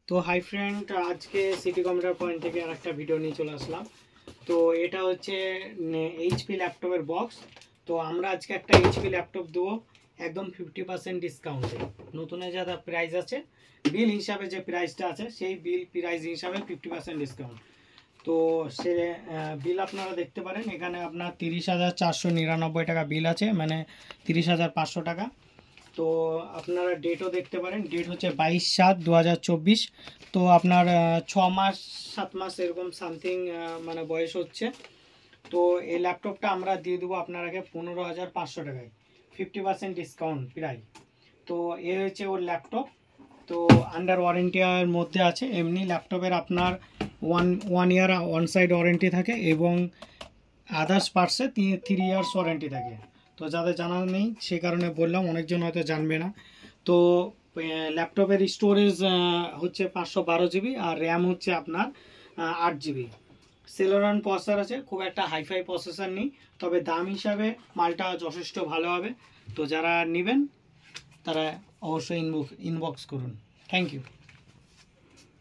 তো hi friend, আজকে city computer point থেকে আরেকটা ভিডিও নিয়ে চলে আসলাম। তো এটা হচ্ছে এইচপি ল্যাপটপের বক্স। তো আমরা আজকে একটা এইচপি ল্যাপটপ দেবো একদম 50% ডিসকাউন্টে। নতুনের যা প্রাইস আছে, বিল হিসাবে যে প্রাইসটা আছে সেই বিল প্রাইস হিসাবে 50% ডিসকাউন্ট। তো সে বিল আপনারা দেখতে পারেন, এখানে আপনার 30,499 টাকা বিল আছে, মানে 30,500 টাকা। তো আপনারা ডেটও দেখতে পারেন, ডেট হচ্ছে 22/7/2024। তো আপনার 6 মাস 7 মাস এরকম সামথিং মানে বয়স হচ্ছে। তো এই ল্যাপটপটা আমরা দিয়ে দেবো আপনারাকে 15,500 টাকায়, 50% ডিসকাউন্ট প্রায়। তো এ হচ্ছে ওর ল্যাপটপ। তো আন্ডার ওয়ারেন্টির মধ্যে আছে। এমনি ল্যাপটপের আপনার one year on side warranty থাকে এবং আদার্স পার্টসে 3 ইয়ার্স ওয়ারেন্টি থাকে। তো যাদের জানা নেই সে কারণে বললাম, অনেকজন হয়তো জানবে না। তো ল্যাপটপের স্টোরেজ হচ্ছে 512 জিবি আর র্যাম হচ্ছে আপনার 8 জিবি। সেলোরান প্রসেসর আছে, খুব একটা হাইফাই প্রসেসর নেই, তবে দাম হিসাবে মালটা যথেষ্ট ভালো হবে। তো যারা নেবেন তারা অবশ্যই ইনবক্স করুন। Thank you.